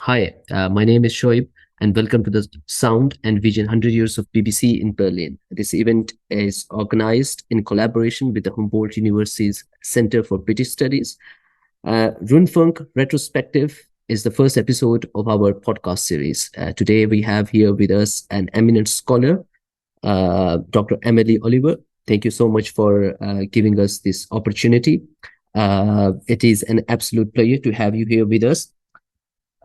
Hi, my name is Shoaib, and welcome to the Sound and Vision 100 Years of BBC in Berlin. This event is organized in collaboration with the Humboldt University's Center for British Studies. Rundfunk Retrospective is the first episode of our podcast series. Today, we have here with us an eminent scholar, Dr. Emily Oliver. Thank you so much for giving us this opportunity. It is an absolute pleasure to have you here with us.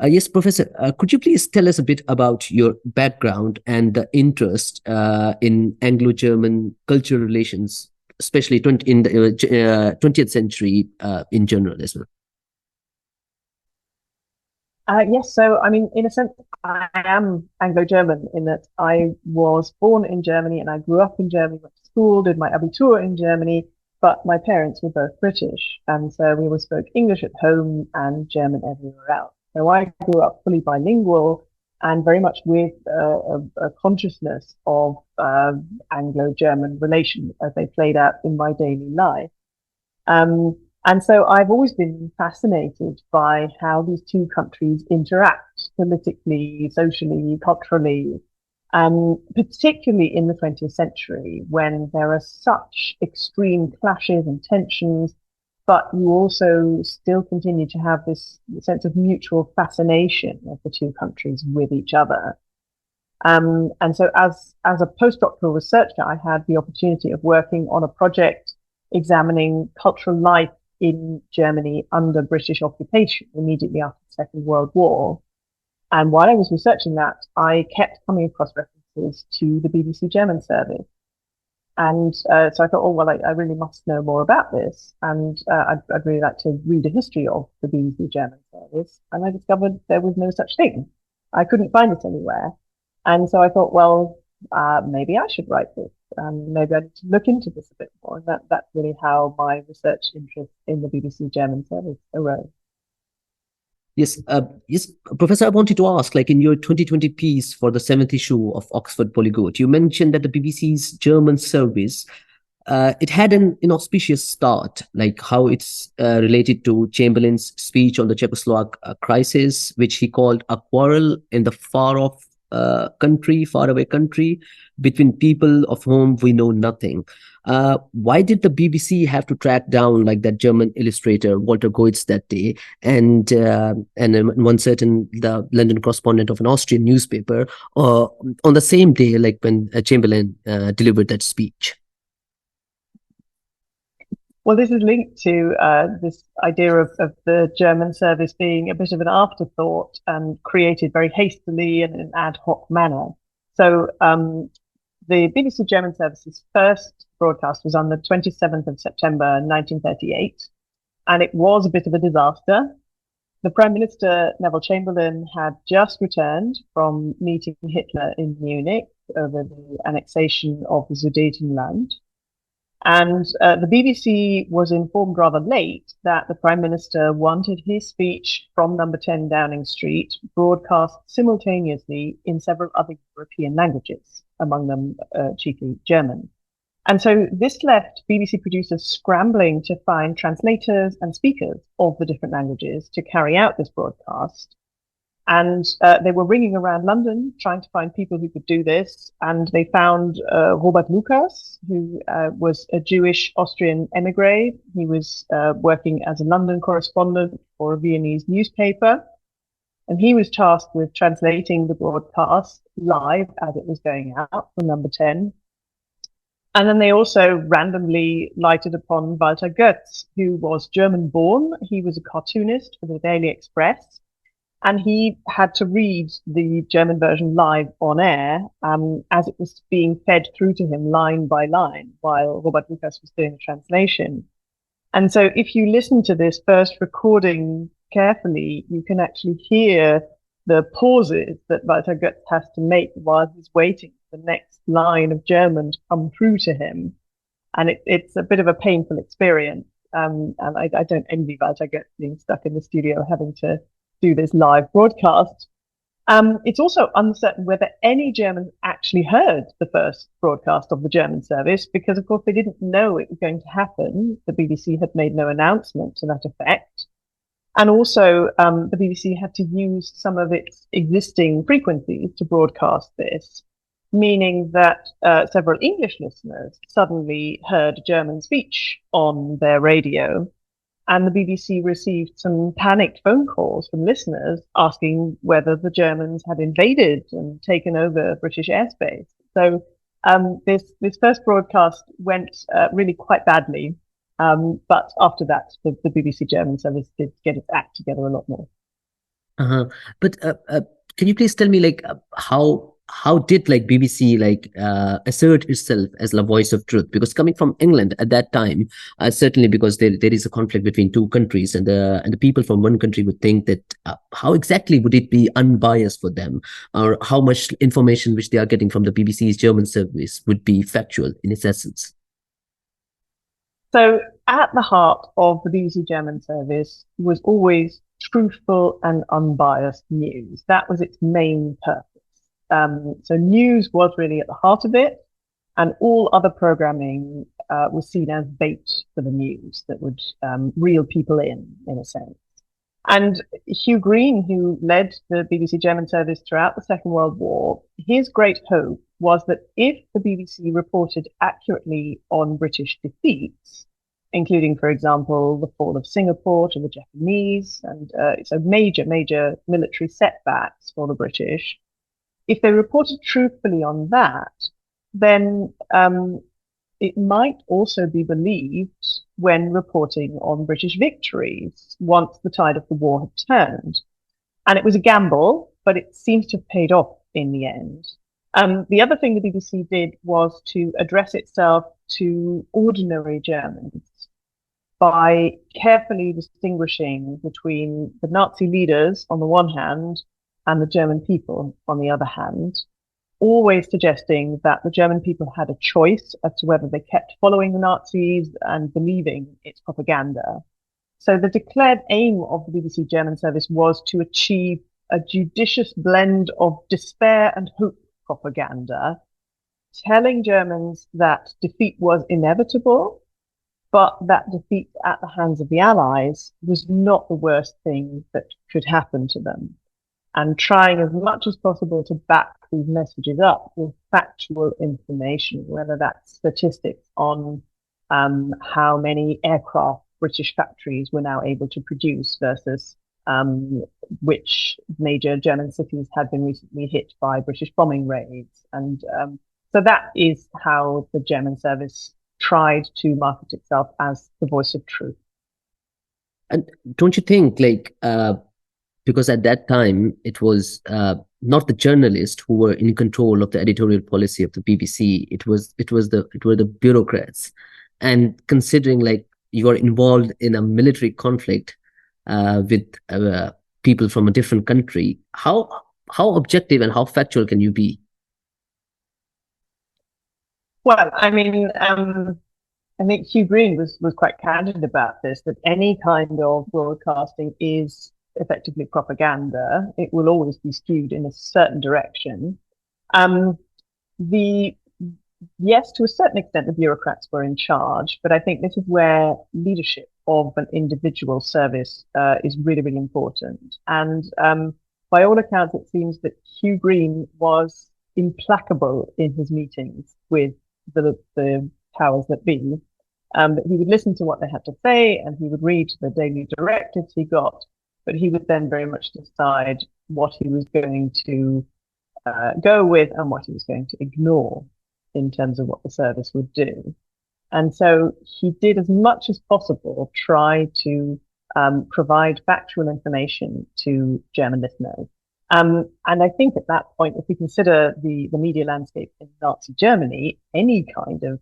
Yes, Professor, could you please tell us a bit about your background and the interest in Anglo-German cultural relations, especially in the 20th century in general as well? Yes, so I mean, in a sense, I am Anglo-German in that I was born in Germany and I grew up in Germany, went to school, did my Abitur in Germany, but my parents were both British, and so we always spoke English at home and German everywhere else. So I grew up fully bilingual and very much with a consciousness of Anglo-German relations as they played out in my daily life. Um, and so I've always been fascinated by how these two countries interact politically, socially, culturally, particularly in the 20th century when there are such extreme clashes and tensions, but you also still continue to have this sense of mutual fascination of the two countries with each other. And so as a postdoctoral researcher, I had the opportunity of working on a project examining cultural life in Germany under British occupation immediately after the Second World War. And while I was researching that, I kept coming across references to the BBC German service. And so I thought, oh, well, I really must know more about this. And I'd really like to read a history of the BBC German service. And I discovered there was no such thing. I couldn't find it anywhere. And so I thought, well, maybe I should write this. Maybe I need to look into this a bit more. And that's really how my research interest in the BBC German service arose. Yes, Professor, I wanted to ask, like in your 2020 piece for the seventh issue of Oxford Polyglot, you mentioned that the BBC's German service it had an inauspicious start, like how it's related to Chamberlain's speech on the Czechoslovak crisis, which he called a quarrel in the faraway country between people of whom we know nothing. Why did the BBC have to track down like that German illustrator Walter Goetz that day, and one certain the London correspondent of an Austrian newspaper on the same day, like when Chamberlain delivered that speech? Well, this is linked to this idea of the German service being a bit of an afterthought and created very hastily and in an ad hoc manner. So the BBC German service's first broadcast was on the 27th of September 1938, and it was a bit of a disaster. The Prime Minister, Neville Chamberlain, had just returned from meeting Hitler in Munich over the annexation of the Sudetenland. And the BBC was informed rather late that the Prime Minister wanted his speech from number 10 Downing Street broadcast simultaneously in several other European languages, among them chiefly German. And so this left BBC producers scrambling to find translators and speakers of the different languages to carry out this broadcast. And they were ringing around London trying to find people who could do this. And they found Robert Lucas, who was a Jewish Austrian emigre. He was working as a London correspondent for a Viennese newspaper. And he was tasked with translating the broadcast live as it was going out from number 10. And then they also randomly lighted upon Walter Goetz, who was German born. He was a cartoonist for the Daily Express. And he had to read the German version live on air as it was being fed through to him line by line while Robert Lucas was doing the translation. And so if you listen to this first recording carefully, you can actually hear the pauses that Walter Goetz has to make while he's waiting for the next line of German to come through to him. And it's a bit of a painful experience. And I don't envy Walter Goetz being stuck in the studio having to do this live broadcast. It's also uncertain whether any Germans actually heard the first broadcast of the German service because, of course, they didn't know it was going to happen. The BBC had made no announcement to that effect. And also, the BBC had to use some of its existing frequencies to broadcast this, meaning that several English listeners suddenly heard German speech on their radio. And the BBC received some panicked phone calls from listeners asking whether the Germans had invaded and taken over British airspace. So this first broadcast went really quite badly. But after that, the BBC German service did get its act together a lot more. Uh-huh. But can you please tell me like how did like BBC like assert itself as the voice of truth? Because coming from England at that time, certainly because there is a conflict between two countries, and the people from one country would think that how exactly would it be unbiased for them, or how much information which they are getting from the BBC's German service would be factual in its essence. So at the heart of the BBC German service was always truthful and unbiased news. That was its main purpose. So news was really at the heart of it, and all other programming was seen as bait for the news that would reel people in a sense. And Hugh Green, who led the BBC German service throughout the Second World War, his great hope was that if the BBC reported accurately on British defeats, including, for example, the fall of Singapore to the Japanese, and so major military setbacks for the British, if they reported truthfully on that, then it might also be believed when reporting on British victories once the tide of the war had turned. And it was a gamble, but it seems to have paid off in the end. The other thing the BBC did was to address itself to ordinary Germans by carefully distinguishing between the Nazi leaders on the one hand and the German people on the other hand, always suggesting that the German people had a choice as to whether they kept following the Nazis and believing its propaganda. So the declared aim of the BBC German service was to achieve a judicious blend of despair and hope propaganda, telling Germans that defeat was inevitable, but that defeat at the hands of the Allies was not the worst thing that could happen to them, and trying as much as possible to back these messages up with factual information, whether that's statistics on how many aircraft British factories were now able to produce versus which major German cities had been recently hit by British bombing raids. And so that is how the German service tried to market itself as the voice of truth. And don't you think like because at that time it was not the journalists who were in control of the editorial policy of the BBC. It were the bureaucrats. And considering like you are involved in a military conflict with people from a different country, how objective and how factual can you be? Well, I mean, I think Hugh Green was quite candid about this, that any kind of broadcasting is effectively propaganda. It will always be skewed in a certain direction. Um, the yes, to a certain extent, the bureaucrats were in charge, but I think this is where leadership of an individual service is really, really important. And by all accounts, it seems that Hugh Green was implacable in his meetings with the powers that be. That he would listen to what they had to say and he would read the daily directives he got, but he would then very much decide what he was going to go with and what he was going to ignore in terms of what the service would do. And so he did as much as possible try to provide factual information to German listeners. And I think at that point, if we consider the media landscape in Nazi Germany, any kind of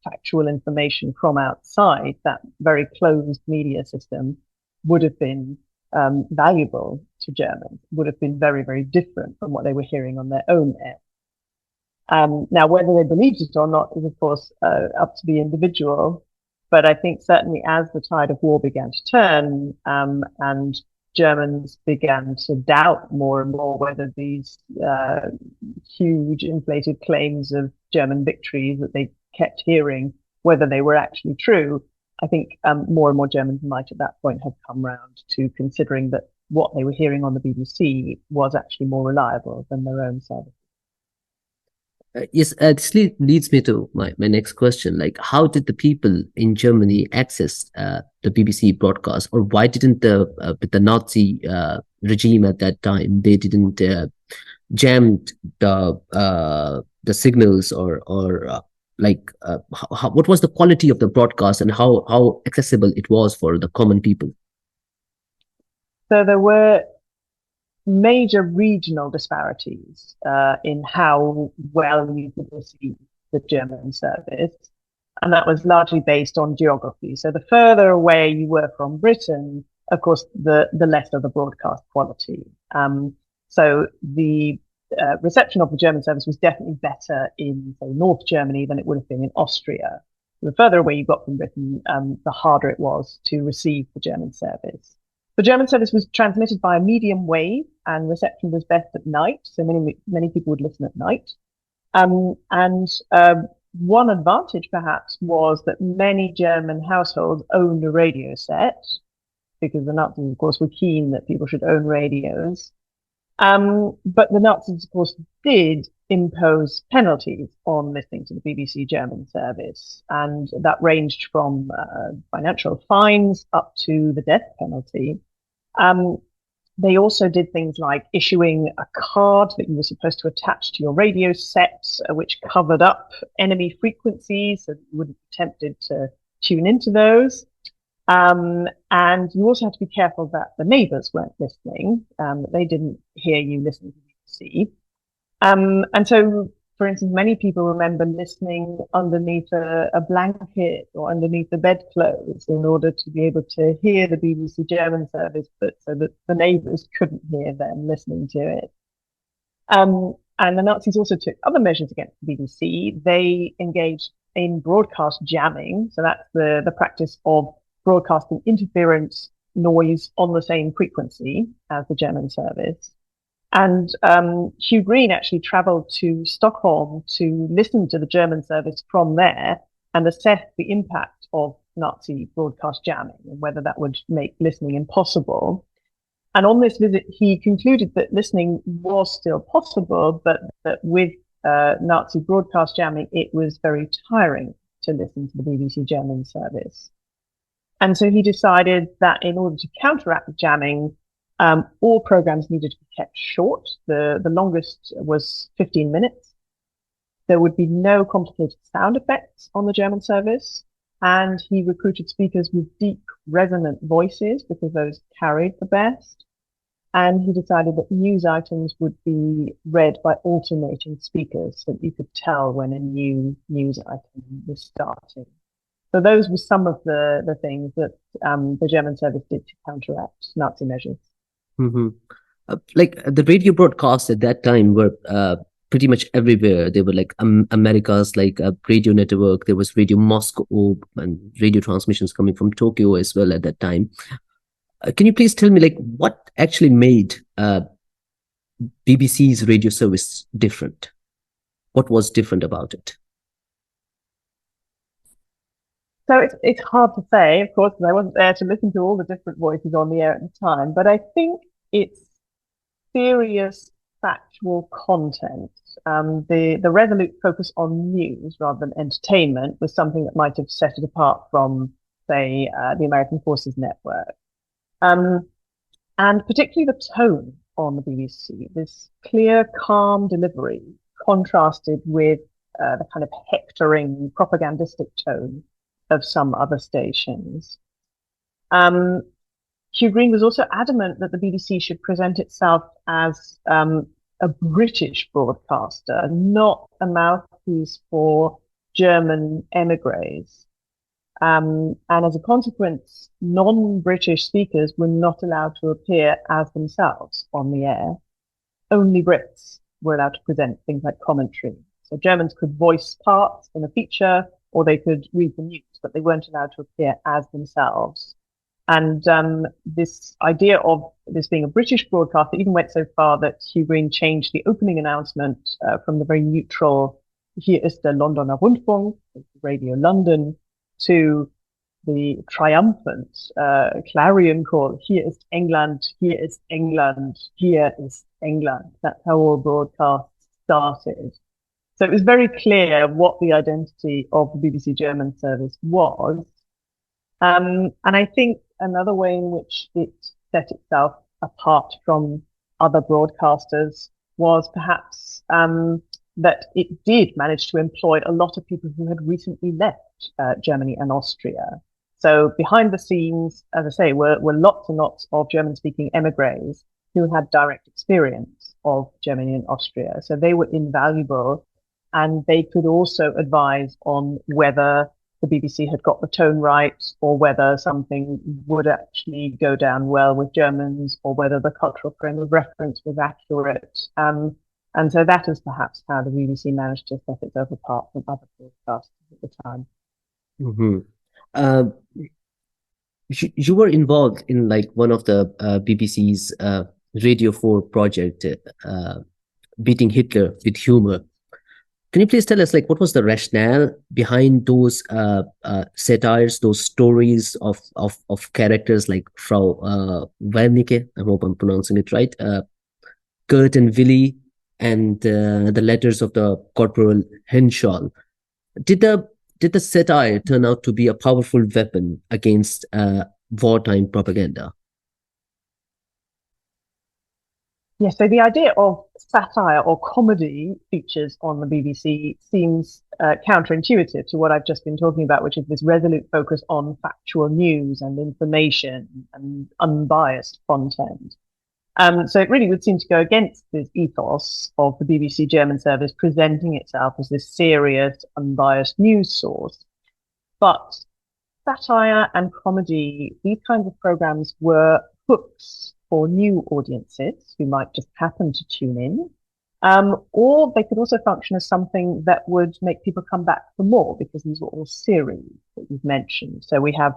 factual information from outside that very closed media system would have been valuable to Germans, would have been very, very different from what they were hearing on their own air. Now, whether they believed it or not is, of course, up to the individual. But I think certainly as the tide of war began to turn and Germans began to doubt more and more whether these huge inflated claims of German victories that they kept hearing, whether they were actually true, I think more and more Germans might at that point have come round to considering that what they were hearing on the BBC was actually more reliable than their own service. Yes, this leads me to my next question. Like, how did the people in Germany access the BBC broadcast, or why didn't with the Nazi regime at that time, they didn't jam the signals, or like what was the quality of the broadcast, and how accessible it was for the common people? So there were major regional disparities in how well you could receive the German service. And that was largely based on geography. So the further away you were from Britain, of course, the less of the broadcast quality. So the reception of the German service was definitely better in, say, North Germany than it would have been in Austria. The further away you got from Britain, the harder it was to receive the German service. The German service was transmitted by a medium wave, and reception was best at night. So many people would listen at night. And one advantage, perhaps, was that many German households owned a radio set, because the Nazis, of course, were keen that people should own radios. But the Nazis, of course, did impose penalties on listening to the BBC German service, and that ranged from financial fines up to the death penalty. They also did things like issuing a card that you were supposed to attach to your radio set, which covered up enemy frequencies so that you wouldn't be tempted to tune into those. And you also had to be careful that the neighbours weren't listening, that they didn't hear you listening to the BBC. And so, for instance, many people remember listening underneath a blanket or underneath the bedclothes in order to be able to hear the BBC German service, but so that the neighbours couldn't hear them listening to it. And the Nazis also took other measures against the BBC. They engaged in broadcast jamming. So that's the practice of broadcasting interference noise on the same frequency as the German service. And Hugh Green actually traveled to Stockholm to listen to the German service from there and assess the impact of Nazi broadcast jamming and whether that would make listening impossible. And on this visit, he concluded that listening was still possible, but that with Nazi broadcast jamming, it was very tiring to listen to the BBC German service. And so he decided that in order to counteract the jamming, all programs needed to be kept short. The longest was 15 minutes. There would be no complicated sound effects on the German service. And he recruited speakers with deep, resonant voices because those carried the best. And he decided that news items would be read by alternating speakers so that you could tell when a new news item was starting. So those were some of the things that the German service did to counteract Nazi measures. Mm-hmm. Like the radio broadcasts at that time were pretty much everywhere. They were like America's like a radio network. There was Radio Moscow and radio transmissions coming from Tokyo as well at that time. Can you please tell me like what actually made BBC's radio service different? What was different about it? So it's hard to say, of course, because I wasn't there to listen to all the different voices on the air at the time. But I think it's serious factual content. The resolute focus on news rather than entertainment was something that might have set it apart from, say, the American Forces Network. And particularly the tone on the BBC, this clear, calm delivery contrasted with the kind of hectoring, propagandistic tone of some other stations. Hugh Green was also adamant that the BBC should present itself as a British broadcaster, not a mouthpiece for German emigres. And as a consequence, non-British speakers were not allowed to appear as themselves on the air. Only Brits were allowed to present things like commentary. So Germans could voice parts in a feature, or they could read the news, but they weren't allowed to appear as themselves. And this idea of this being a British broadcaster even went so far that Hugh Green changed the opening announcement from the very neutral "Hier ist der Londoner Rundfunk," Radio London, to the triumphant clarion call, here is England, here is England, here is England. That's how all broadcasts started. So it was very clear what the identity of the BBC German service was. And I think another way in which it set itself apart from other broadcasters was perhaps that it did manage to employ a lot of people who had recently left Germany and Austria. So behind the scenes, as I say, were lots and lots of German-speaking emigres who had direct experience of Germany and Austria. So they were invaluable, and they could also advise on whether the BBC had got the tone right, or whether something would actually go down well with Germans, or whether the cultural frame of reference was accurate. And so that is perhaps how the BBC managed to set itself apart from other broadcasters at the time. Mm-hmm. Uh, you were involved in like one of the BBC's Radio 4 project, Beating Hitler with Humor. Can you please tell us, like, what was the rationale behind those satires, those stories of characters like Frau Wernicke, I hope I'm pronouncing it right, Kurt and Willy, and the letters of the Corporal Henschel? Did the satire turn out to be a powerful weapon against wartime propaganda? Yes, so the idea of satire or comedy features on the BBC seems counterintuitive to what I've just been talking about, which is this resolute focus on factual news and information and unbiased content. So it really would seem to go against this ethos of the BBC German service presenting itself as this serious, unbiased news source. But satire and comedy, these kinds of programs were hooks for new audiences who might just happen to tune in. Or they could also function as something that would make people come back for more, because these were all series that you've mentioned. So we have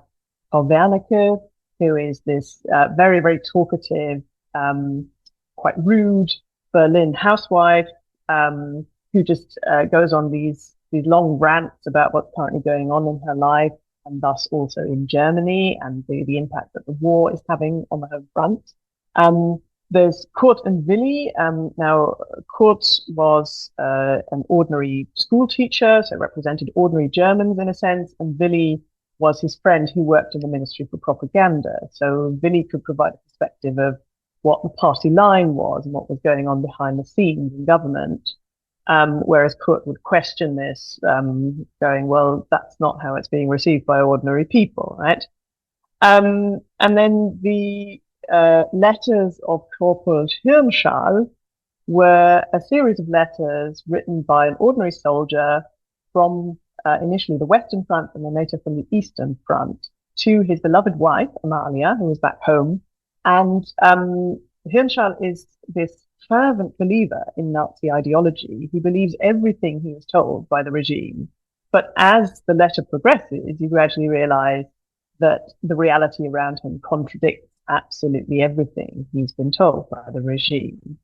Frau Wernicke, who is this very, very talkative, quite rude Berlin housewife, who just goes on these long rants about what's currently going on in her life, and thus also in Germany, and the impact that the war is having on the home front. There's Kurt and Willy. Now, Kurt was an ordinary school teacher, so represented ordinary Germans in a sense, and Willy was his friend who worked in the Ministry for Propaganda. So Willy could provide a perspective of what the party line was and what was going on behind the scenes in government. Whereas Kurt would question this, going, well, that's not how it's being received by ordinary people, right? And then the letters of Corporal Hirnschall were a series of letters written by an ordinary soldier from initially the Western Front and then later from the Eastern Front to his beloved wife, Amalia, who was back home. And Hirnschall is this fervent believer in Nazi ideology. He believes everything he is told by the regime. But as the letter progresses, you gradually realize that the reality around him contradicts absolutely everything he's been told by the regime.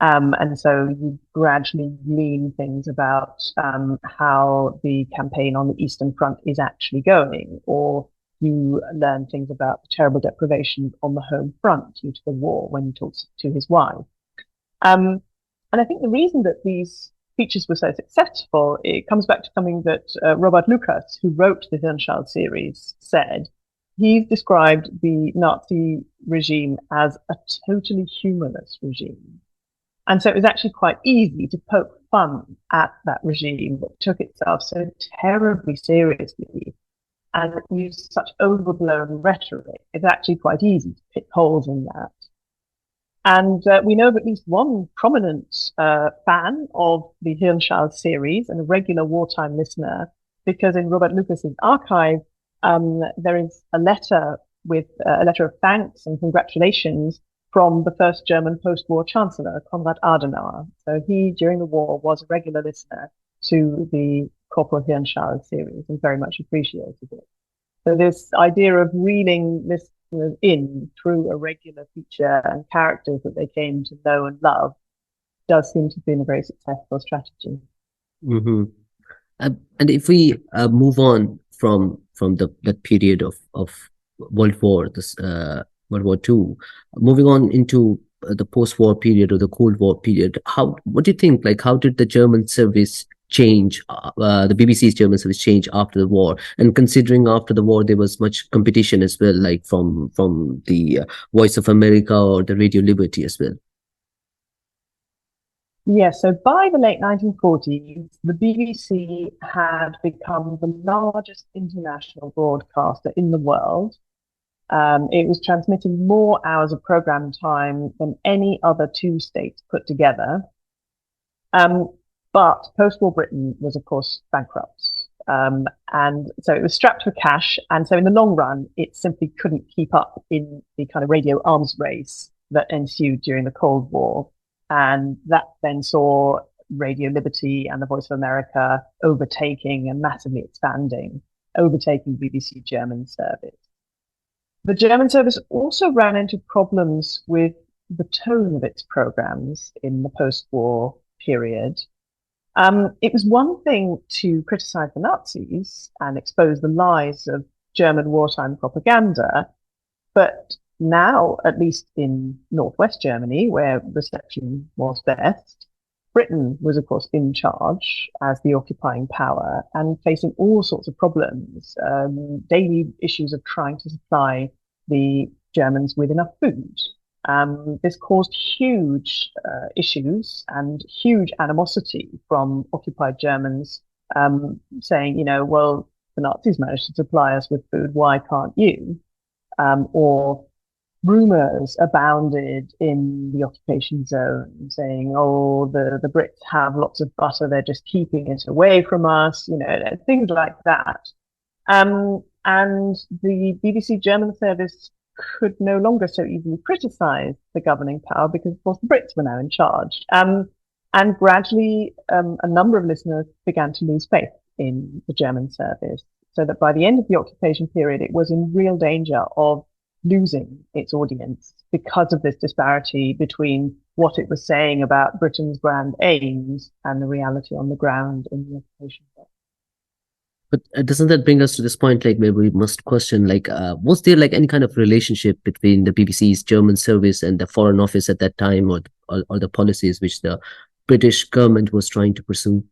And so you gradually glean things about how the campaign on the Eastern Front is actually going, or you learn things about the terrible deprivation on the home front due to the war when he talks to his wife. And I think the reason that these features were so successful, it comes back to something that Robert Lucas, who wrote the Hirnschall series, said. He's described the Nazi regime as a totally humorless regime. And so it was actually quite easy to poke fun at that regime that took itself so terribly seriously and used such overblown rhetoric. It's actually quite easy to pick holes in that. And we know of at least one prominent fan of the Hirnschall series and a regular wartime listener, because in Robert Lucas's archive, there is a letter with a letter of thanks and congratulations from the first German post-war chancellor, Konrad Adenauer. So he, during the war, was a regular listener to the Corporal Hirnschall series and very much appreciated it. So this idea of reeling listeners in through a regular feature and characters that they came to know and love does seem to have been a very successful strategy. Mm-hmm. And if we move on from from the that period of World War, this World War Two. Moving on into the post-war period or the Cold War period, how what do you think? Like, how did the German service change? The BBC's German service change after the war, and considering after the war there was much competition as well, like from the Voice of America or the Radio Liberty as well. Yes, so by the late 1940s, the BBC had become the largest international broadcaster in the world. It was transmitting more hours of program time than any other two states put together. Um, but post-war Britain was, of course, bankrupt. And so it was strapped for cash. And so in the long run, it simply couldn't keep up in the kind of radio arms race that ensued during the Cold War. And that then saw Radio Liberty and the Voice of America overtaking and massively expanding, overtaking BBC German service. The German service also ran into problems with the tone of its programs in the post-war period. It was one thing to criticize the Nazis and expose the lies of German wartime propaganda, but now, at least in northwest Germany, where reception was best, Britain was, of course, in charge as the occupying power and facing all sorts of problems, daily issues of trying to supply the Germans with enough food. This caused huge issues and huge animosity from occupied Germans, saying, you know, well, the Nazis managed to supply us with food, why can't you? Or rumors abounded in the occupation zone saying, oh, the Brits have lots of butter, they're just keeping it away from us, you know, things like that. And the BBC German service could no longer so easily criticize the governing power because, of course, the Brits were now in charge. And gradually, a number of listeners began to lose faith in the German service, so that by the end of the occupation period, it was in real danger of losing its audience because of this disparity between what it was saying about Britain's grand aims and the reality on the ground in the occupation. But doesn't that bring us to this point? Like, maybe we must question, like, was there like any kind of relationship between the BBC's German service and the Foreign Office at that time, or the policies which the British government was trying to pursue?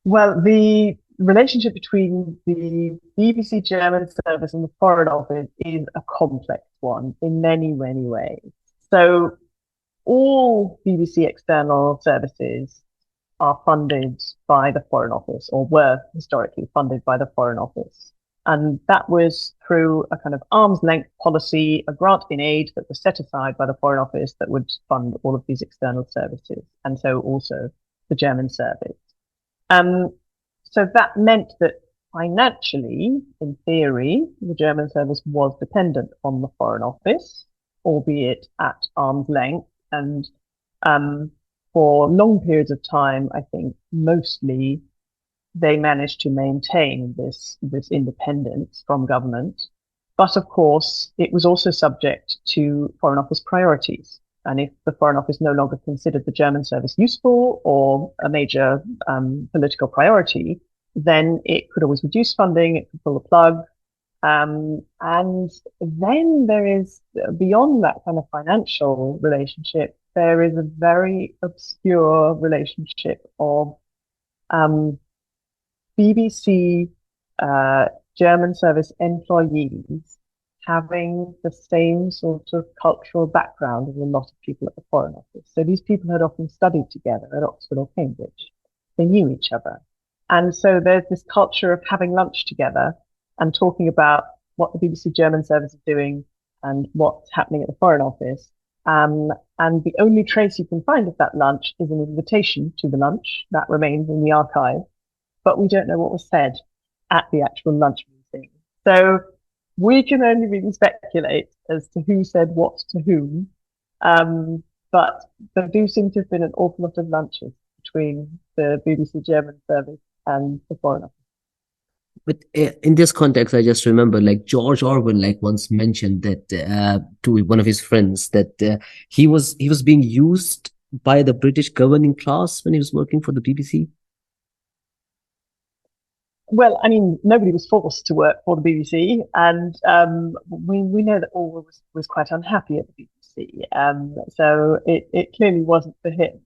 Well, the relationship between the BBC German service and the Foreign Office is a complex one in many, many ways. So all BBC external services are funded by the Foreign Office, or were historically funded by the Foreign Office. And that was through a kind of arm's length policy, a grant in aid that was set aside by the Foreign Office that would fund all of these external services, and so also the German service. So that meant that financially, in theory, the German service was dependent on the Foreign Office, albeit at arm's length. And for long periods of time, I think mostly they managed to maintain this independence from government. But of course, it was also subject to Foreign Office priorities. And if the Foreign Office no longer considered the German service useful or a major political priority, then it could always reduce funding, it could pull the plug. And then there is, beyond that kind of financial relationship, there is a very obscure relationship of BBC German service employees having the same sort of cultural background as a lot of people at the Foreign Office. So these people had often studied together at Oxford or Cambridge. They knew each other. And so there's this culture of having lunch together and talking about what the BBC German service is doing and what's happening at the Foreign Office. And the only trace you can find of that lunch is an invitation to the lunch that remains in the archive, but we don't know what was said at the actual lunch meeting. So we can only really speculate as to who said what to whom. But there do seem to have been an awful lot of lunches between the BBC German service and the Foreign Office. But in this context, I just remember, like, George Orwell, like, once mentioned that to one of his friends that he was being used by the British governing class when he was working for the BBC. Well, I mean, nobody was forced to work for the BBC, and we know that Orwell was quite unhappy at the BBC, so it clearly wasn't for him.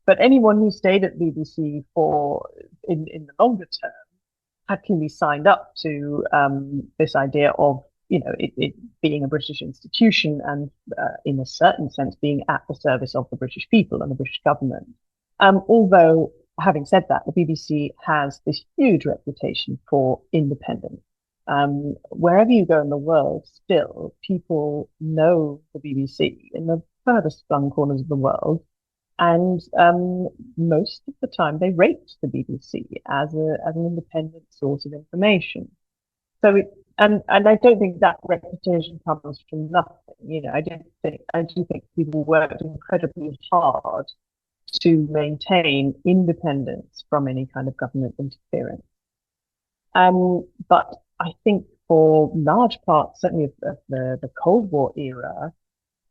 But anyone who stayed at the BBC for in the longer term had clearly signed up to this idea of it being a British institution and in a certain sense being at the service of the British people and the British government. Although having said that, the BBC has this huge reputation for independence. Wherever you go in the world, still people know the BBC in the furthest flung corners of the world. And most of the time, they rate the BBC as an independent source of information. So and I don't think that reputation comes from nothing. I do think people worked incredibly hard to maintain independence from any kind of government interference. But I think for large parts, certainly of the Cold War era,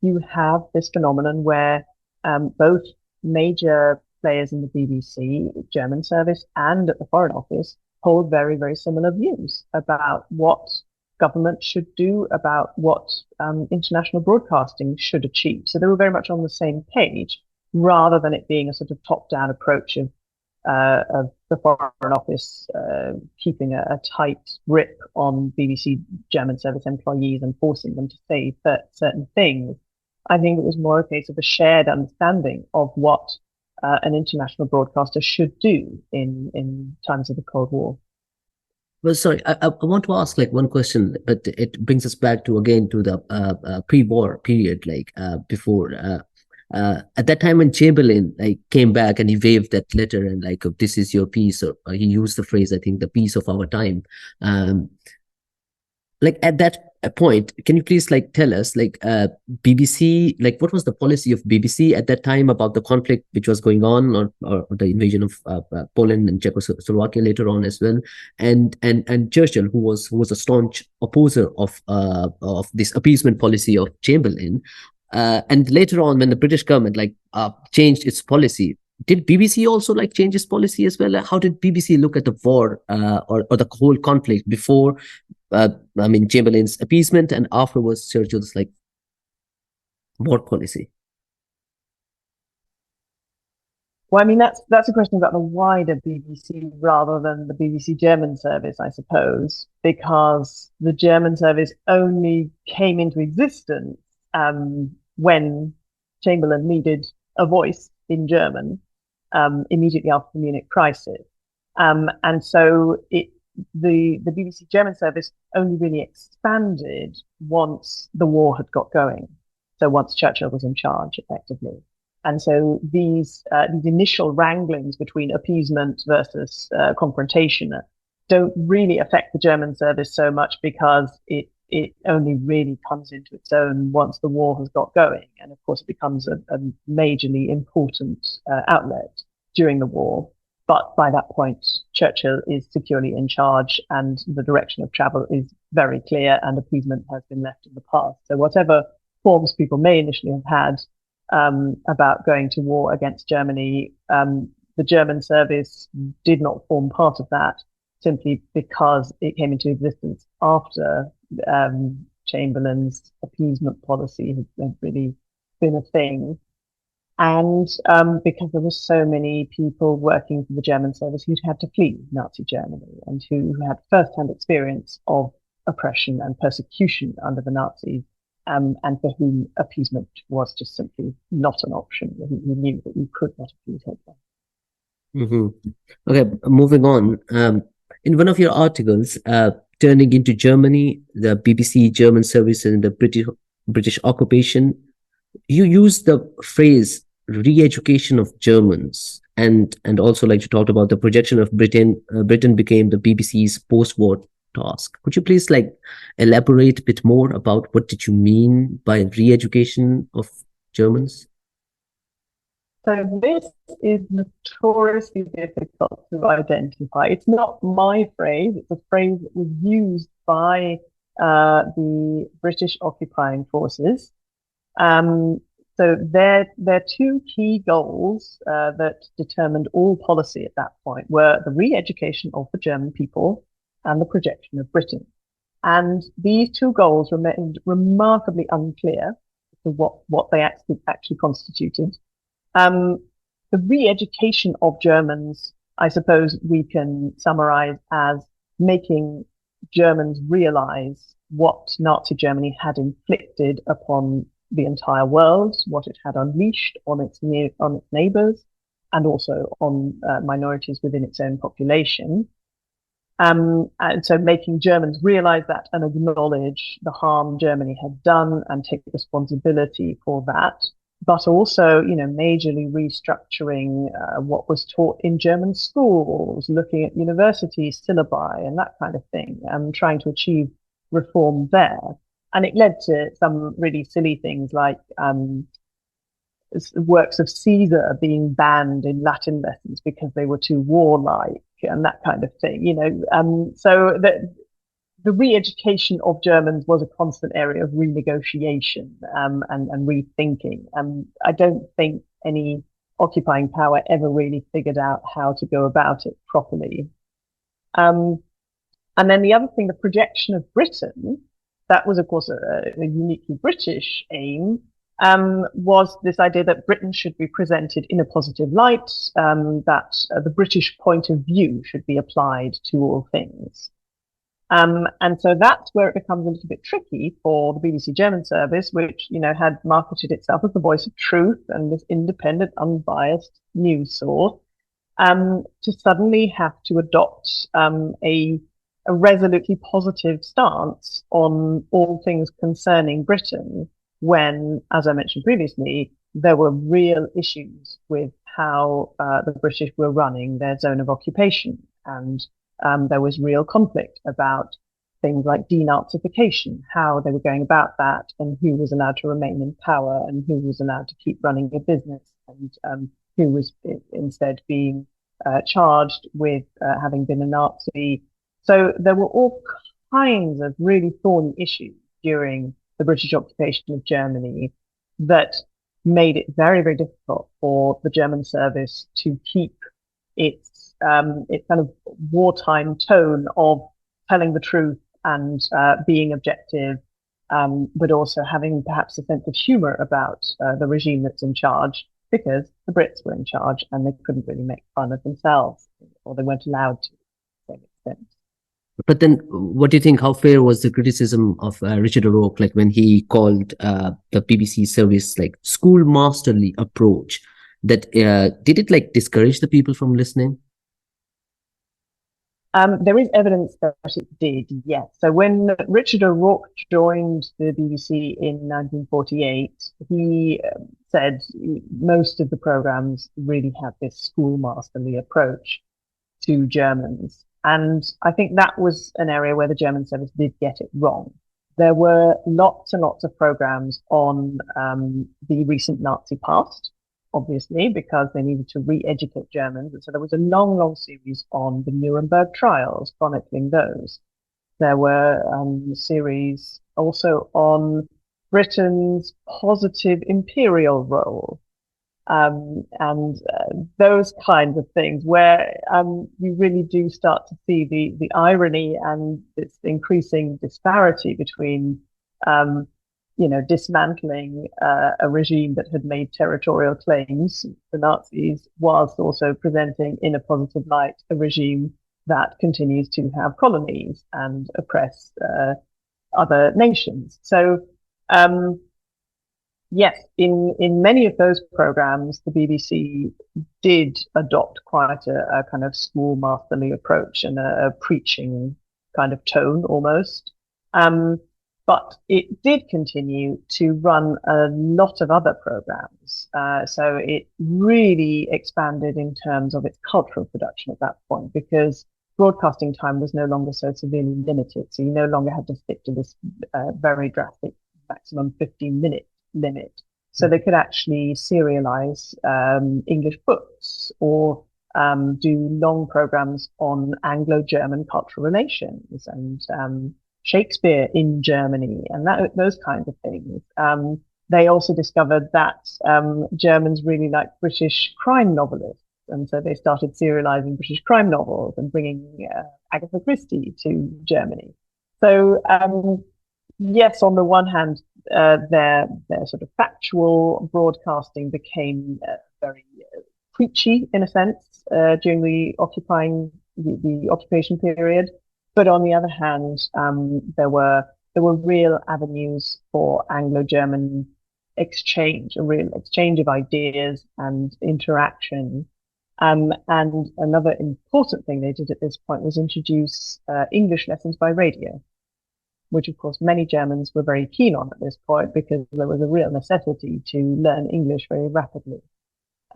you have this phenomenon where both major players in the BBC, German service, and at the Foreign Office hold very, very similar views about what government should do, about what international broadcasting should achieve. So they were very much on the same page, rather than it being a sort of top-down approach of the Foreign Office keeping a tight grip on BBC German service employees and forcing them to say certain things. I think it was more a case of a shared understanding of what an international broadcaster should do in times of the Cold War. Well, sorry, I want to ask like one question, but it brings us back to again to the pre-war period, like before. At that time when Chamberlain like came back and he waved that letter and like this is your piece, or he used the phrase, I think, the piece of our time. Like at that point, can you please like tell us like BBC, like what was the policy of BBC at that time about the conflict which was going on, or the invasion of Poland and Czechoslovakia later on as well, and Churchill, who was a staunch opposer of this appeasement policy of Chamberlain, and later on when the British government like changed its policy. Did BBC also like change its policy as well? How did BBC look at the war or the whole conflict before I mean, Chamberlain's appeasement and afterwards Churchill's like war policy? Well, I mean, that's a question about the wider BBC rather than the BBC German service, I suppose, because the German service only came into existence when Chamberlain needed a voice in German immediately after the Munich crisis. And so the BBC German service only really expanded once the war had got going. So once Churchill was in charge, effectively. And so these initial wranglings between appeasement versus confrontation don't really affect the German service so much, because it only really comes into its own once the war has got going. And of course, it becomes a majorly important outlet during the war. But by that point, Churchill is securely in charge and the direction of travel is very clear, and appeasement has been left in the past. So whatever forms people may initially have had about going to war against Germany, the German service did not form part of that, simply because it came into existence after Chamberlain's appeasement policy had really been a thing. And because there were so many people working for the German service who'd had to flee Nazi Germany and who had first-hand experience of oppression and persecution under the Nazis, and for whom appeasement was just simply not an option. We knew that we could not appease Hitler. Mm-hmm. Okay, moving on. In one of your articles, Turning into Germany, the BBC German service and the British occupation, you use the phrase re-education of Germans, and also like you talked about the projection of Britain became the BBC's post-war task. Could you please like elaborate a bit more about what did you mean by re-education of Germans? So this is notoriously difficult to identify. It's not my phrase. It's a phrase that was used by the British occupying forces. So their two key goals that determined all policy at that point were the re-education of the German people and the projection of Britain. And these two goals remained remarkably unclear as to what they actually constituted. Um, the re-education of Germans, I suppose we can summarize as making Germans realize what Nazi Germany had inflicted upon the entire world, what it had unleashed on its neighbors, and also on minorities within its own population. And so making Germans realize that and acknowledge the harm Germany had done and take responsibility for that, but also, majorly restructuring what was taught in German schools, looking at university syllabi and that kind of thing, and trying to achieve reform there. And it led to some really silly things like works of Caesar being banned in Latin lessons because they were too warlike and that kind of thing, so the re-education of Germans was a constant area of renegotiation and rethinking. I don't think any occupying power ever really figured out how to go about it properly. And then the other thing, the projection of Britain, that was, of course, a uniquely British aim, was this idea that Britain should be presented in a positive light, that the British point of view should be applied to all things. And so that's where it becomes a little bit tricky for the BBC German service, which, had marketed itself as the voice of truth and this independent, unbiased news source, to suddenly have to adopt a resolutely positive stance on all things concerning Britain when, as I mentioned previously, there were real issues with how the British were running their zone of occupation. And there was real conflict about things like denazification, how they were going about that, and who was allowed to remain in power and who was allowed to keep running a business, and who was instead being charged with having been a Nazi. So there were all kinds of really thorny issues during the British occupation of Germany that made it very, very difficult for the German service to keep its kind of wartime tone of telling the truth and being objective, but also having perhaps a sense of humor about the regime that's in charge, because the Brits were in charge and they couldn't really make fun of themselves, or they weren't allowed to some extent. But then, what do you think? How fair was the criticism of Richard O'Rourke, like when he called the BBC service like schoolmasterly approach? That did it like discourage the people from listening? There is evidence that it did, yes. So when Richard O'Rourke joined the BBC in 1948, he said most of the programs really had this schoolmasterly approach to Germans. And I think that was an area where the German service did get it wrong. There were lots and lots of programs on the recent Nazi past, obviously, because they needed to re-educate Germans. And so there was a long, long series on the Nuremberg trials, chronicling those. There were series also on Britain's positive imperial role, and those kinds of things where you really do start to see the irony and this increasing disparity between dismantling a regime that had made territorial claims, the Nazis, whilst also presenting in a positive light a regime that continues to have colonies and oppress other nations. So yes, in many of those programs, the BBC did adopt quite a kind of schoolmasterly approach and a preaching kind of tone almost. But it did continue to run a lot of other programs. So it really expanded in terms of its cultural production at that point, because broadcasting time was no longer so severely limited. So you no longer had to stick to this very drastic maximum 15-minute limit. So they could actually serialize English books or do long programs on Anglo-German cultural relations and Shakespeare in Germany and those kinds of things. they also discovered that Germans really liked British crime novelists. And so they started serializing British crime novels and bringing Agatha Christie to Germany. So, yes, on the one hand, their sort of factual broadcasting became very preachy in a sense during the occupation period. But on the other hand, there were real avenues for Anglo-German exchange, a real exchange of ideas and interaction. And another important thing they did at this point was introduce English lessons by radio, which of course many Germans were very keen on at this point because there was a real necessity to learn English very rapidly.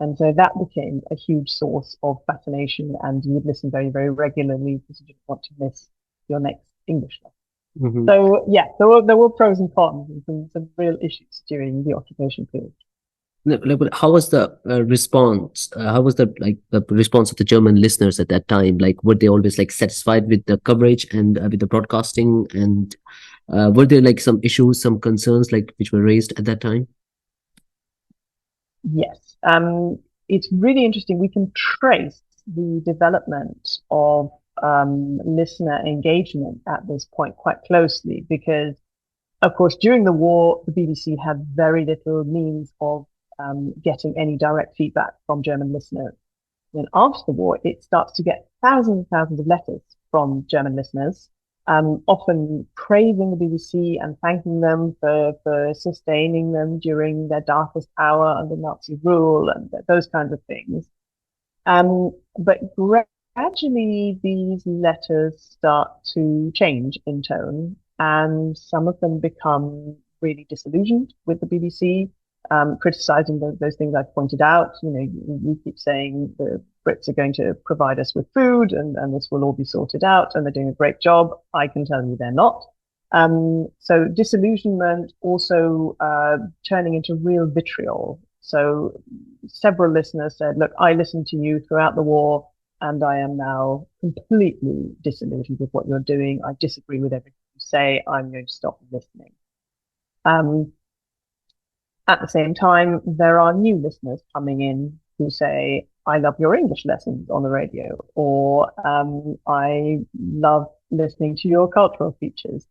And so that became a huge source of fascination, and you would listen very, very regularly because you didn't want to miss your next English lesson. Mhm. So yeah, there were pros and cons and some real issues during the occupation period. But how was the response? How was the response of the German listeners at that time? Like, were they always like satisfied with the coverage and with the broadcasting? And were there like some issues, some concerns like which were raised at that time? Yes, it's really interesting. We can trace the development of listener engagement at this point quite closely because, of course, during the war, the BBC had very little means of getting any direct feedback from German listeners. Then after the war, it starts to get thousands and thousands of letters from German listeners, often praising the BBC and thanking them for sustaining them during their darkest hour under Nazi rule and those kinds of things. But gradually, these letters start to change in tone, and some of them become really disillusioned with the BBC, criticizing those things I've pointed out. You keep saying the Brits are going to provide us with food and this will all be sorted out and they're doing a great job. I can tell you they're not. So disillusionment also turning into real vitriol. So several listeners said, look, I listened to you throughout the war and I am now completely disillusioned with what you're doing. I disagree with everything you say. I'm going to stop listening. At the same time, there are new listeners coming in who say, I love your English lessons on the radio, or I love listening to your cultural features.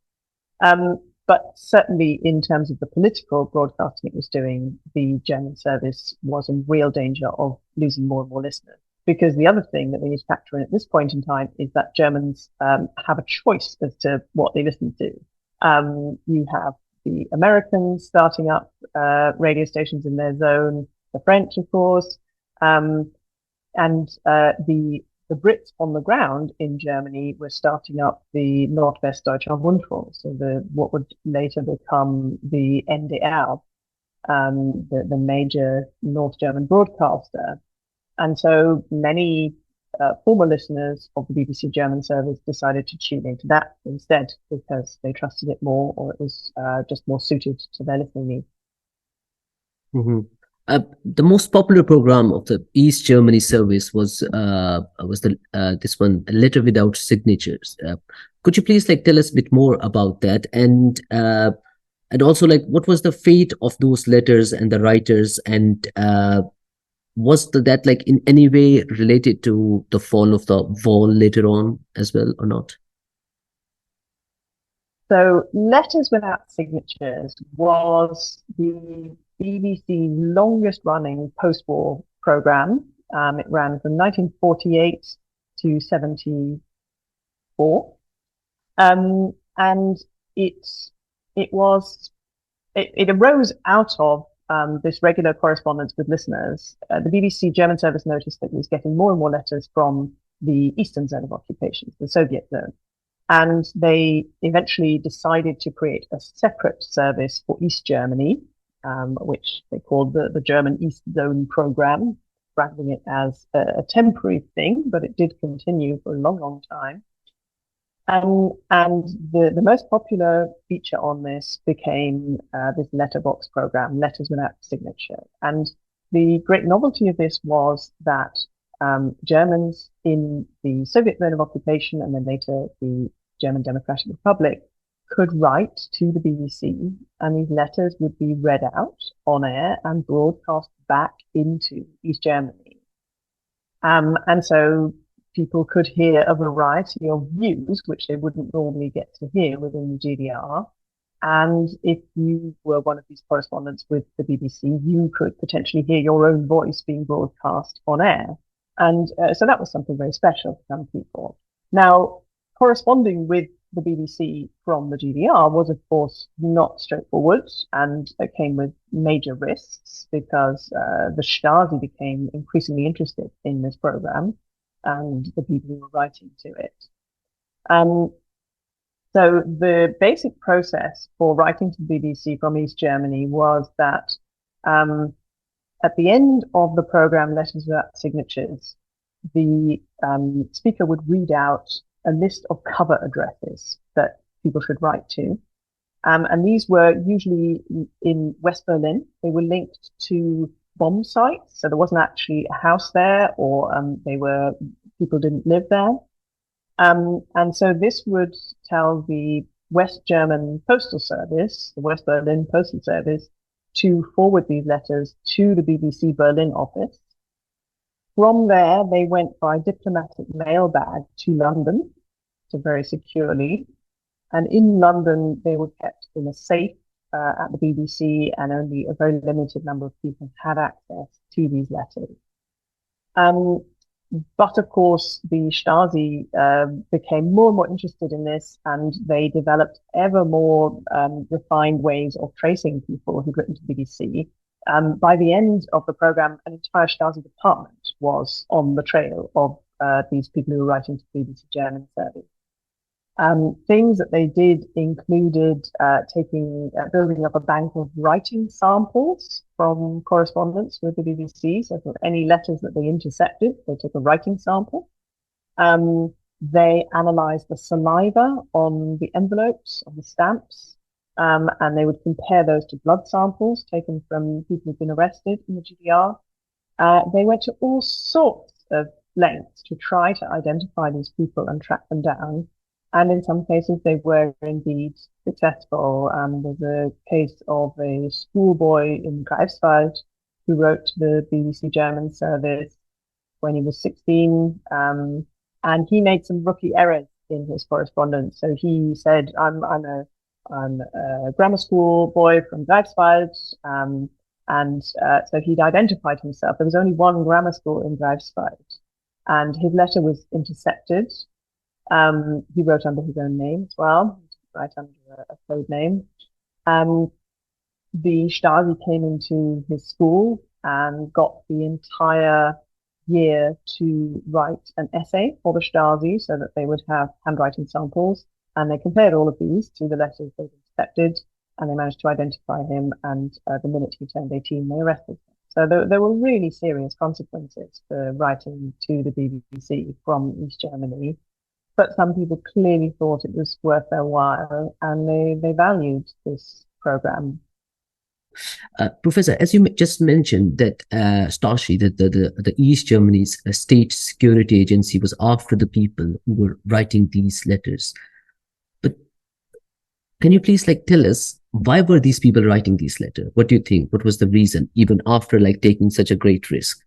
But certainly in terms of the political broadcasting it was doing, the German service was in real danger of losing more and more listeners. Because the other thing that we need to factor in at this point in time is that Germans have a choice as to what they listen to. You have the Americans starting up radio stations in their zone, the French, of course, and the Brits on the ground in Germany were starting up the Nordwestdeutscher Rundfunk, so what would later become the NDR, the major North German broadcaster. And so many former listeners of the BBC German service decided to tune into that instead because they trusted it more, or it was just more suited to their listening needs. Mhm. The most popular program of the East Germany service was the this one, a letter without signatures. Could you please like tell us a bit more about that, and also like what was the fate of those letters and the writers, and was that like in any way related to the fall of the wall later on as well or not? So Letters Without Signatures was the BBC's longest running post-war program. It ran from 1948 to 74. And it arose out of this regular correspondence with listeners. The BBC German service noticed that it was getting more and more letters from the eastern zone of occupation, the Soviet zone. And they eventually decided to create a separate service for East Germany, which they called the German East Zone Program, branding it as a temporary thing, but it did continue for a long, long time. And the most popular feature on this became this letterbox program, Letters Without Signature. And the great novelty of this was that Germans in the Soviet zone of occupation and then later the German Democratic Republic could write to the BBC, and these letters would be read out on air and broadcast back into East Germany. And so people could hear a variety of views, which they wouldn't normally get to hear within the GDR. And if you were one of these correspondents with the BBC, you could potentially hear your own voice being broadcast on air. And so that was something very special for some people. Now, corresponding with the BBC from the GDR was, of course, not straightforward, and it came with major risks because the Stasi became increasingly interested in this program and the people who were writing to it. So the basic process for writing to the BBC from East Germany was that at the end of the program, Letters Without Signatures, the speaker would read out a list of cover addresses that people should write to. And these were usually in West Berlin. They were linked to bomb sites. So there wasn't actually a house there, or people didn't live there. And so this would tell the West German Postal Service, the West Berlin Postal Service, to forward these letters to the BBC Berlin office. From there, they went by diplomatic mail bag to London, so very securely. And in London, they were kept in a safe at the BBC, and only a very limited number of people had access to these letters. But of course, the Stasi became more and more interested in this, and they developed ever more refined ways of tracing people who'd written to the BBC. By the end of the program, an entire Stasi department was on the trail of these people who were writing to the BBC German service. Things that they did included building up a bank of writing samples from correspondence with the BBC. So for any letters that they intercepted, they took a writing sample. They analyzed the saliva on the envelopes, on the stamps, and they would compare those to blood samples taken from people who've been arrested in the GDR. They went to all sorts of lengths to try to identify these people and track them down. And in some cases, they were indeed successful. There's a case of a schoolboy in Greifswald who wrote to the BBC German service when he was 16, and he made some rookie errors in his correspondence. So he said, "I'm a grammar school boy from Greifswald," and so he'd identified himself. There was only one grammar school in Greifswald, and his letter was intercepted. He wrote under his own name as well, right under a code name. The Stasi came into his school and got the entire year to write an essay for the Stasi so that they would have handwriting samples. And they compared all of these to the letters they'd intercepted, and they managed to identify him. And the minute he turned 18, they arrested him. So there were really serious consequences for writing to the BBC from East Germany. But some people clearly thought it was worth their while, and they valued this program. Professor, as you just mentioned, that Stasi, the East Germany's state security agency, was after the people who were writing these letters. But can you please tell us, why were these people writing these letters? What do you think? What was the reason, even after taking such a great risk?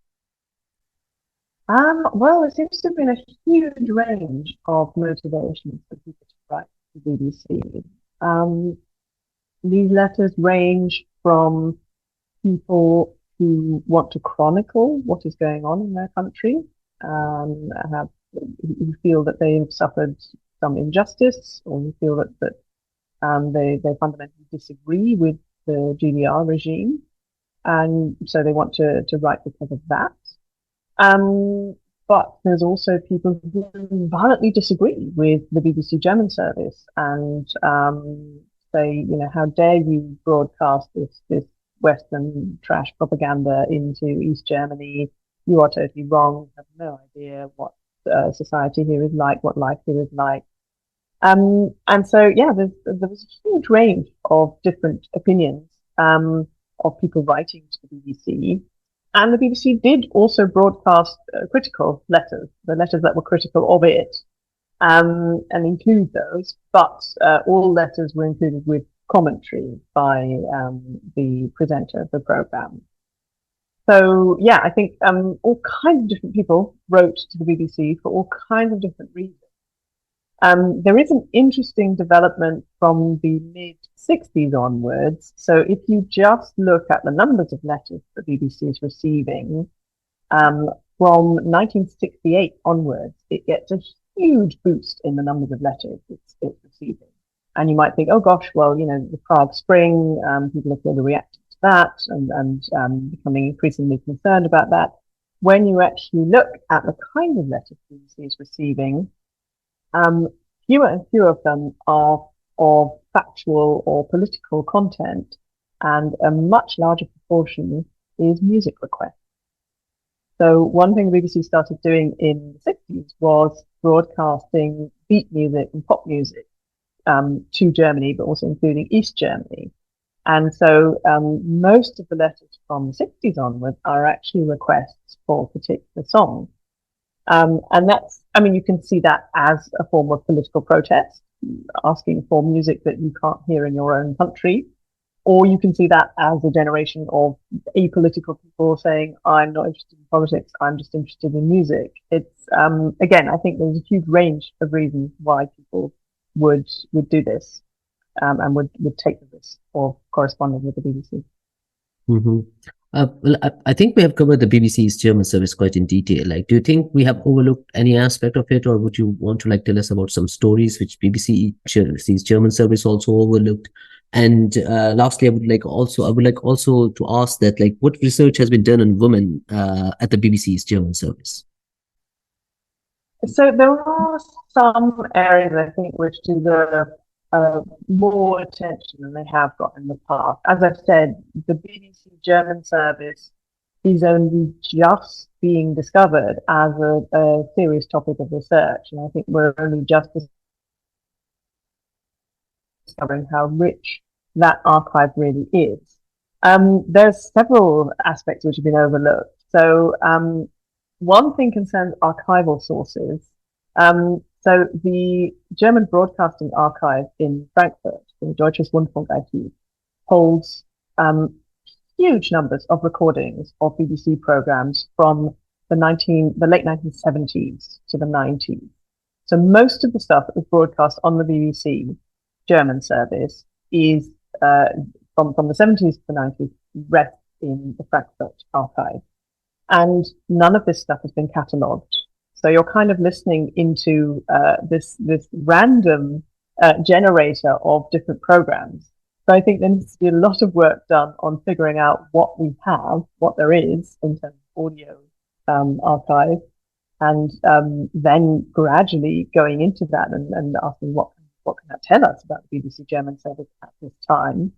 Well, there seems to have been a huge range of motivations for people to write to the BBC. These letters range from people who want to chronicle what is going on in their country, who feel that they've suffered some injustice, or who feel that they fundamentally disagree with the GDR regime, and so they want to write because of that. But there's also people who violently disagree with the BBC German service and say, how dare you broadcast this Western trash propaganda into East Germany? You are totally wrong. You have no idea what society here is like, what life here is like. And so, yeah, there was a huge range of different opinions of people writing to the BBC. And the BBC did also broadcast critical letters, the letters that were critical of it. and include those, but all letters were included with commentary by the presenter of the program. So yeah, I think all kinds of different people wrote to the BBC for all kinds of different reasons. There is an interesting development from the mid 60s onwards. So if you just look at the numbers of letters the BBC is receiving, um, from 1968 onwards, it gets a huge boost in the numbers of letters it's receiving. And you might think, oh gosh, well, the Prague Spring, people are clearly reacting to that and becoming increasingly concerned about that. When you actually look at the kind of letters the BBC is receiving, fewer and fewer of them are of factual or political content, and a much larger proportion is music requests. So one thing the BBC started doing in the 60s was broadcasting beat music and pop music to Germany, but also including East Germany. And so most of the letters from the 60s onwards are actually requests for particular songs. And that's, I mean, you can see that as a form of political protest, asking for music that you can't hear in your own country. Or you can see that as a generation of apolitical people saying, I'm not interested in politics, I'm just interested in music. It's, again, I think there's a huge range of reasons why people would do this, and would take the risk of corresponding with the BBC. Mm-hmm. I think we have covered the BBC's German service quite in detail. Like, do you think we have overlooked any aspect of it, or would you want to tell us about some stories which BBC's German service also overlooked? And lastly, I would like also to ask that, like, what research has been done on women at the BBC's German service? So there are some areas I think which deserve more attention than they have got in the past. As I've said, the BBC German service is only just being discovered as a serious topic of research, and I think we're only just discovering how rich that archive really is. There's several aspects which have been overlooked. So one thing concerns archival sources. So the German Broadcasting Archive in Frankfurt, the Deutsches Rundfunkarchiv, holds huge numbers of recordings of BBC programs from the late 1970s to the 90s. So most of the stuff that was broadcast on the BBC German service is from the 70s to the 90s, rests in the Frankfurt archive. And none of this stuff has been catalogued. So you're kind of listening into this random generator of different programs. So I think there needs to be a lot of work done on figuring out what we have, what there is in terms of audio archive, and then gradually going into that and asking what can that tell us about the BBC German service at this time.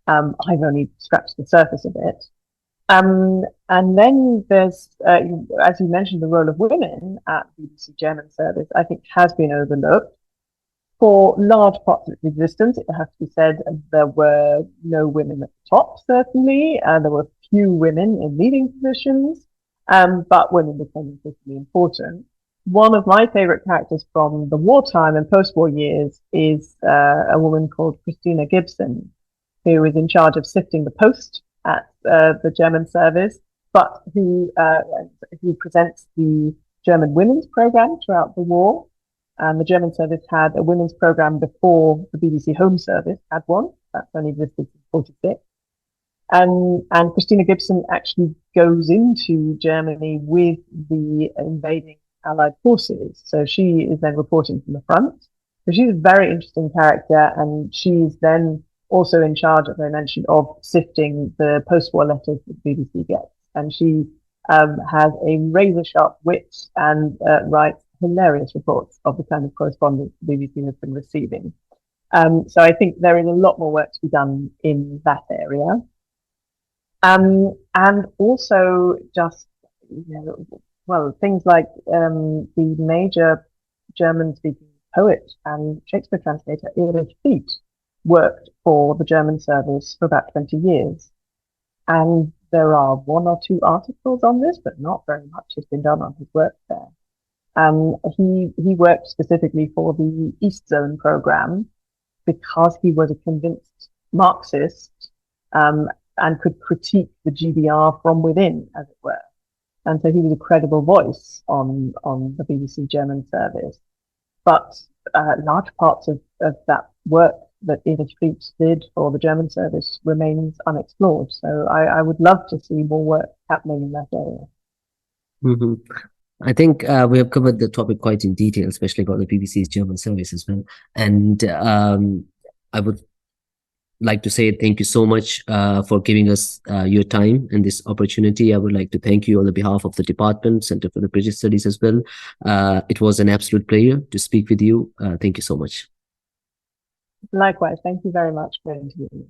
I've only scratched the surface of it. And then there's, as you mentioned, the role of women at the BBC German service, I think has been overlooked. For large parts of its existence, it has to be said, there were no women at the top, certainly. There were few women in leading positions, but women became increasingly important. One of my favorite characters from the wartime and post-war years is a woman called Christina Gibson, who is in charge of sifting the post at the German service, but who presents the German women's program throughout the war. And the German service had a women's program before the BBC Home Service had one. That's only existed since 46. And Christina Gibson actually goes into Germany with the invading Allied forces. So she is then reporting from the front. So she's a very interesting character, and she's then also in charge, as I mentioned, of sifting the post-war letters that the BBC gets. And she has a razor-sharp wit and writes hilarious reports of the kind of correspondence the BBC has been receiving. So I think there is a lot more work to be done in that area. And also just, things like the major German-speaking poet and Shakespeare translator Erich Fied worked for the German service for about 20 years. And there are one or two articles on this, but not very much has been done on his work there. He worked specifically for the East Zone program because he was a convinced Marxist, um, and could critique the GBR from within, as it were. And so he was a credible voice on the BBC German service. But large parts of that work that Edith Fleet did for the German service remains unexplored. So I would love to see more work happening in that area. Mm-hmm. I think we have covered the topic quite in detail, especially about the BBC's German service as well. And I would like to say thank you so much for giving us your time and this opportunity. I would like to thank you on the behalf of the department, Center for the British Studies as well. It was an absolute pleasure to speak with you. Thank you so much. Likewise, thank you very much for interviewing me.